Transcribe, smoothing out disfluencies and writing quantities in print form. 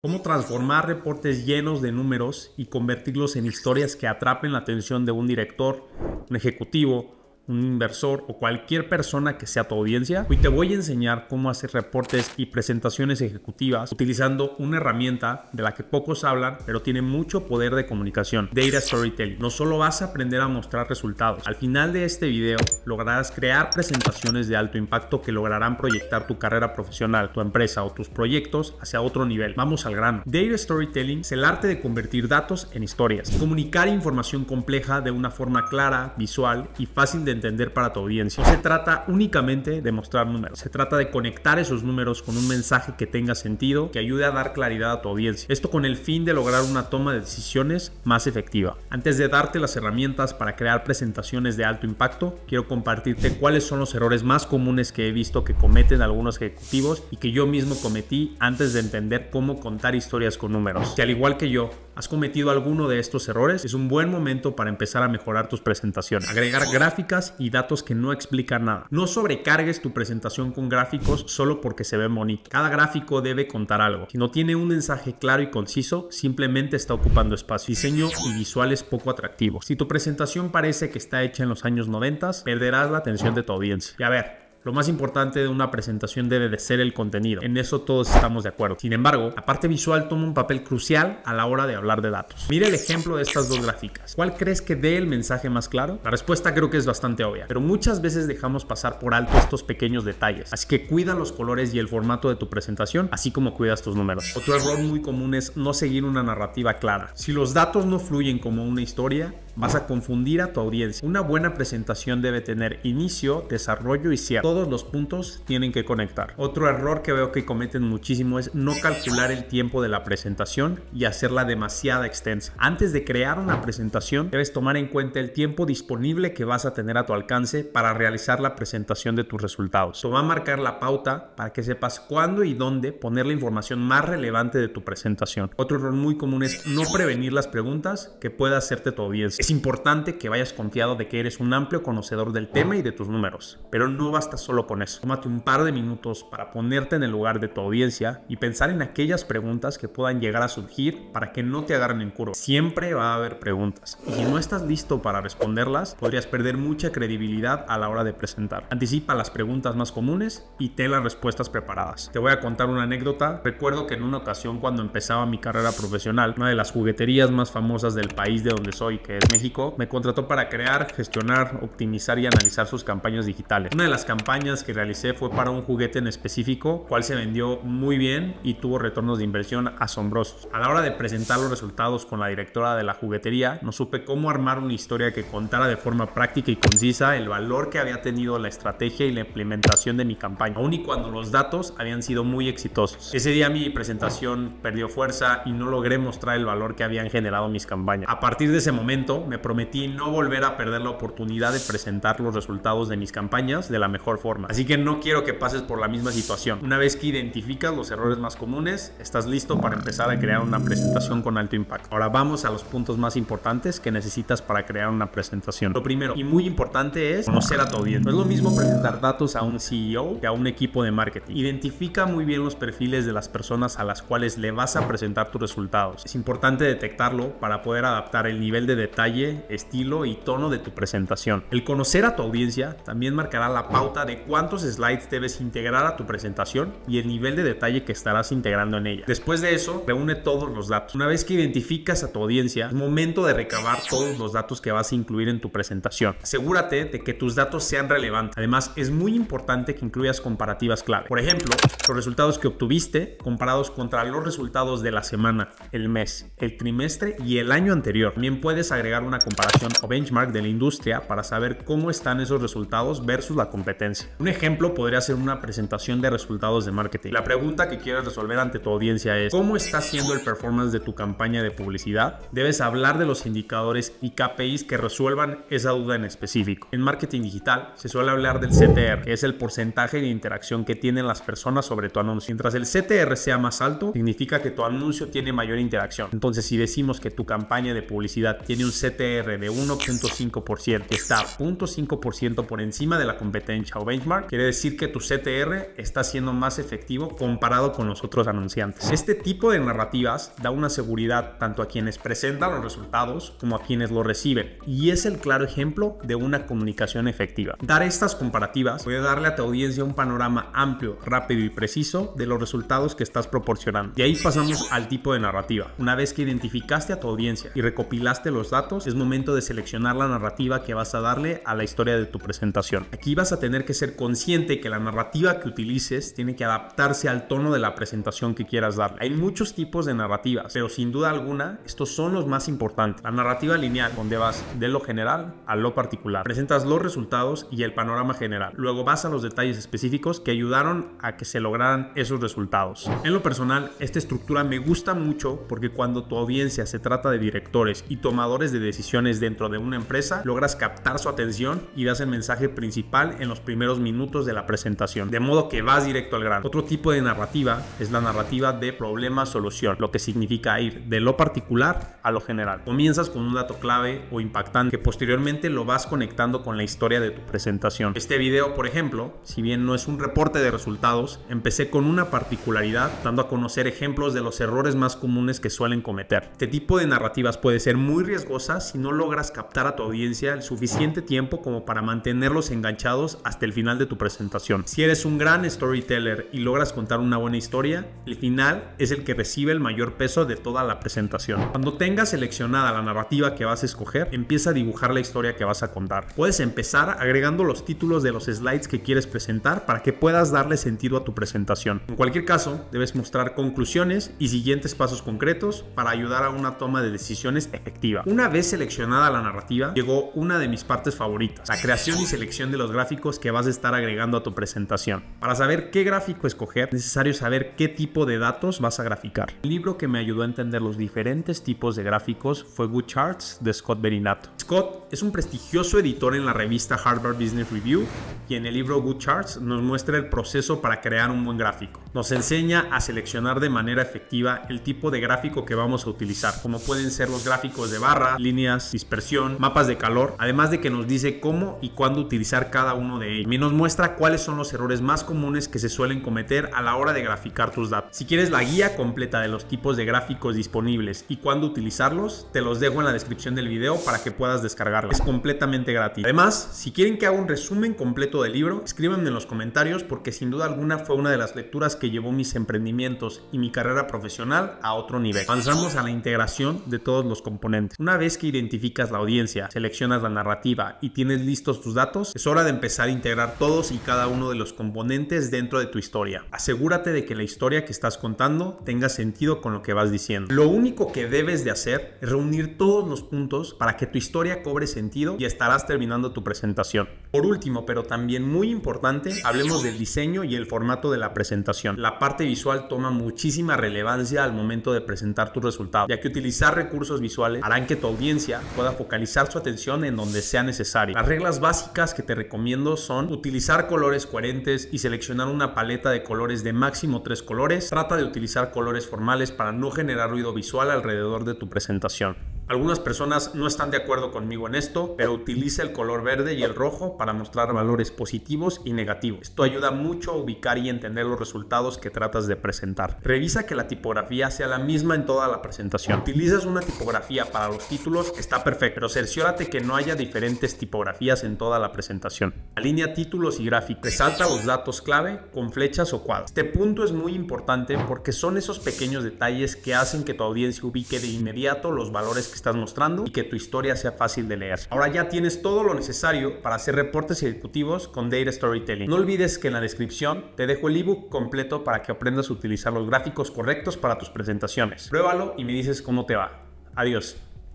Cómo transformar reportes llenos de números y convertirlos en historias que atrapen la atención de un director, un ejecutivo, un inversor o cualquier persona que sea tu audiencia. Hoy te voy a enseñar cómo hacer reportes y presentaciones ejecutivas utilizando una herramienta de la que pocos hablan, pero tiene mucho poder de comunicación: Data Storytelling. No solo vas a aprender a mostrar resultados, al final de este video lograrás crear presentaciones de alto impacto que lograrán proyectar tu carrera profesional, tu empresa o tus proyectos hacia otro nivel. Vamos al grano. Data Storytelling es el arte de convertir datos en historias, comunicar información compleja de una forma clara, visual y fácil de entender para tu audiencia. No se trata únicamente de mostrar números, se trata de conectar esos números con un mensaje que tenga sentido, que ayude a dar claridad a tu audiencia. Esto con el fin de lograr una toma de decisiones más efectiva. Antes de darte las herramientas para crear presentaciones de alto impacto, quiero compartirte cuáles son los errores más comunes que he visto que cometen algunos ejecutivos y que yo mismo cometí antes de entender cómo contar historias con números. Si al igual que yo has cometido alguno de estos errores, es un buen momento para empezar a mejorar tus presentaciones. Agregar gráficas y datos que no explican nada. No sobrecargues tu presentación con gráficos solo porque se ven bonitos. Cada gráfico debe contar algo. Si no tiene un mensaje claro y conciso, simplemente está ocupando espacio. Diseño y visuales poco atractivos. Si tu presentación parece que está hecha en los años 90, perderás la atención de tu audiencia. Y a ver, lo más importante de una presentación debe de ser el contenido. En eso todos estamos de acuerdo. Sin embargo, la parte visual toma un papel crucial a la hora de hablar de datos. Mira el ejemplo de estas dos gráficas. ¿Cuál crees que dé el mensaje más claro? La respuesta creo que es bastante obvia, pero muchas veces dejamos pasar por alto estos pequeños detalles. Así que cuida los colores y el formato de tu presentación, así como cuidas tus números. Otro error muy común es no seguir una narrativa clara. Si los datos no fluyen como una historia, vas a confundir a tu audiencia. Una buena presentación debe tener inicio, desarrollo y cierre. Todos los puntos tienen que conectar. Otro error que veo que cometen muchísimo es no calcular el tiempo de la presentación y hacerla demasiado extensa. Antes de crear una presentación, debes tomar en cuenta el tiempo disponible que vas a tener a tu alcance para realizar la presentación de tus resultados. Esto va a marcar la pauta para que sepas cuándo y dónde poner la información más relevante de tu presentación. Otro error muy común es no prevenir las preguntas que pueda hacerte tu audiencia. Es importante que vayas confiado de que eres un amplio conocedor del tema y de tus números, pero no basta solo con eso. Tómate un par de minutos para ponerte en el lugar de tu audiencia y pensar en aquellas preguntas que puedan llegar a surgir para que no te agarren en curva. Siempre va a haber preguntas y si no estás listo para responderlas, podrías perder mucha credibilidad a la hora de presentar. Anticipa las preguntas más comunes y ten las respuestas preparadas. Te voy a contar una anécdota. Recuerdo que en una ocasión, cuando empezaba mi carrera profesional, una de las jugueterías más famosas del país de donde soy, que es México, me contrató para crear, gestionar, optimizar y analizar sus campañas digitales. Una de las campañas que realicé fue para un juguete en específico, cual se vendió muy bien y tuvo retornos de inversión asombrosos. A la hora de presentar los resultados con la directora de la juguetería, no supe cómo armar una historia que contara de forma práctica y concisa el valor que había tenido la estrategia y la implementación de mi campaña, aun y cuando los datos habían sido muy exitosos. Ese día mi presentación perdió fuerza y no logré mostrar el valor que habían generado mis campañas. A partir de ese momento, me prometí no volver a perder la oportunidad de presentar los resultados de mis campañas de la mejor forma. Así que no quiero que pases por la misma situación. Una vez que identificas los errores más comunes, estás listo para empezar a crear una presentación con alto impacto. Ahora vamos a los puntos más importantes que necesitas para crear una presentación. Lo primero y muy importante es conocer a tu audiencia. No es lo mismo presentar datos a un CEO que a un equipo de marketing. Identifica muy bien los perfiles de las personas a las cuales le vas a presentar tus resultados. Es importante detectarlo para poder adaptar el nivel de detalle, estilo y tono de tu presentación. El conocer a tu audiencia también marcará la pauta de cuántos slides debes integrar a tu presentación y el nivel de detalle que estarás integrando en ella. Después de eso, reúne todos los datos. Una vez que identificas a tu audiencia, es momento de recabar todos los datos que vas a incluir en tu presentación. Asegúrate de que tus datos sean relevantes. Además, es muy importante que incluyas comparativas clave. Por ejemplo, los resultados que obtuviste comparados contra los resultados de la semana, el mes, el trimestre y el año anterior. También puedes agregar una comparación o benchmark de la industria para saber cómo están esos resultados versus la competencia. Un ejemplo podría ser una presentación de resultados de marketing. La pregunta que quieres resolver ante tu audiencia es: ¿cómo está siendo el performance de tu campaña de publicidad? Debes hablar de los indicadores y KPIs que resuelvan esa duda en específico. En marketing digital se suele hablar del CTR, que es el porcentaje de interacción que tienen las personas sobre tu anuncio. Mientras el CTR sea más alto, significa que tu anuncio tiene mayor interacción. Entonces, si decimos que tu campaña de publicidad tiene un CTR CTR de 1.5% y está 0.5% por encima de la competencia o benchmark, quiere decir que tu CTR está siendo más efectivo comparado con los otros anunciantes. Este tipo de narrativas da una seguridad tanto a quienes presentan los resultados como a quienes lo reciben, y es el claro ejemplo de una comunicación efectiva. Dar estas comparativas puede darle a tu audiencia un panorama amplio, rápido y preciso de los resultados que estás proporcionando. Y ahí pasamos al tipo de narrativa. Una vez que identificaste a tu audiencia y recopilaste los datos, es momento de seleccionar la narrativa que vas a darle a la historia de tu presentación. Aquí vas a tener que ser consciente que la narrativa que utilices tiene que adaptarse al tono de la presentación que quieras darle. Hay muchos tipos de narrativas, pero sin duda alguna estos son los más importantes. La narrativa lineal, donde vas de lo general a lo particular. Presentas los resultados y el panorama general. Luego vas a los detalles específicos que ayudaron a que se lograran esos resultados. En lo personal, esta estructura me gusta mucho porque cuando tu audiencia se trata de directores y tomadores de decisiones dentro de una empresa, logras captar su atención y das el mensaje principal en los primeros minutos de la presentación, de modo que vas directo al grano. Otro tipo de narrativa es la narrativa de problema-solución, lo que significa ir de lo particular a lo general. Comienzas con un dato clave o impactante que posteriormente lo vas conectando con la historia de tu presentación. Este video, por ejemplo, si bien no es un reporte de resultados, empecé con una particularidad, dando a conocer ejemplos de los errores más comunes que suelen cometer. Este tipo de narrativas puede ser muy riesgosa si no logras captar a tu audiencia el suficiente tiempo como para mantenerlos enganchados hasta el final de tu presentación. Si eres un gran storyteller y logras contar una buena historia, el final es el que recibe el mayor peso de toda la presentación. Cuando tengas seleccionada la narrativa que vas a escoger, empieza a dibujar la historia que vas a contar. Puedes empezar agregando los títulos de los slides que quieres presentar para que puedas darle sentido a tu presentación. En cualquier caso, debes mostrar conclusiones y siguientes pasos concretos para ayudar a una toma de decisiones efectiva. Una vez seleccionada la narrativa, llegó una de mis partes favoritas: la creación y selección de los gráficos que vas a estar agregando a tu presentación. Para saber qué gráfico escoger, es necesario saber qué tipo de datos vas a graficar. El libro que me ayudó a entender los diferentes tipos de gráficos fue Good Charts de Scott Berinato. Scott es un prestigioso editor en la revista Harvard Business Review y en el libro Good Charts nos muestra el proceso para crear un buen gráfico. Nos enseña a seleccionar de manera efectiva el tipo de gráfico que vamos a utilizar, como pueden ser los gráficos de barra, líneas, dispersión, mapas de calor, además de que nos dice cómo y cuándo utilizar cada uno de ellos. También nos muestra cuáles son los errores más comunes que se suelen cometer a la hora de graficar tus datos. Si quieres la guía completa de los tipos de gráficos disponibles y cuándo utilizarlos, te los dejo en la descripción del video para que puedas descargarla. Es completamente gratis. Además, si quieren que haga un resumen completo del libro, escríbanme en los comentarios porque sin duda alguna fue una de las lecturas que llevó mis emprendimientos y mi carrera profesional a otro nivel. Avanzamos a la integración de todos los componentes. Una vez que identificas la audiencia, seleccionas la narrativa y tienes listos tus datos, es hora de empezar a integrar todos y cada uno de los componentes dentro de tu historia. Asegúrate de que la historia que estás contando tenga sentido con lo que vas diciendo. Lo único que debes de hacer es reunir todos los puntos para que tu historia cobre sentido y estarás terminando tu presentación. Por último, pero también muy importante, hablemos del diseño y el formato de la presentación. La parte visual toma muchísima relevancia al momento de presentar tus resultados, ya que utilizar recursos visuales harán que tu audiencia pueda focalizar su atención en donde sea necesario. Las reglas básicas que te recomiendo son utilizar colores coherentes y seleccionar una paleta de colores de máximo 3 colores. Trata de utilizar colores formales para no generar ruido visual alrededor de tu presentación. Algunas personas no están de acuerdo conmigo en esto, pero utiliza el color verde y el rojo para mostrar valores positivos y negativos. Esto ayuda mucho a ubicar y entender los resultados que tratas de presentar. Revisa que la tipografía sea la misma en toda la presentación. Utilizas una tipografía para los títulos, está perfecto, pero cerciórate que no haya diferentes tipografías en toda la presentación. Alinea títulos y gráficos. Resalta los datos clave con flechas o cuadros. Este punto es muy importante porque son esos pequeños detalles que hacen que tu audiencia ubique de inmediato los valores que estás mostrando y que tu historia sea fácil de leer. Ahora ya tienes todo lo necesario para hacer reportes ejecutivos con Data Storytelling. No olvides que en la descripción te dejo el ebook completo para que aprendas a utilizar los gráficos correctos para tus presentaciones. Pruébalo y me dices cómo te va. Adiós.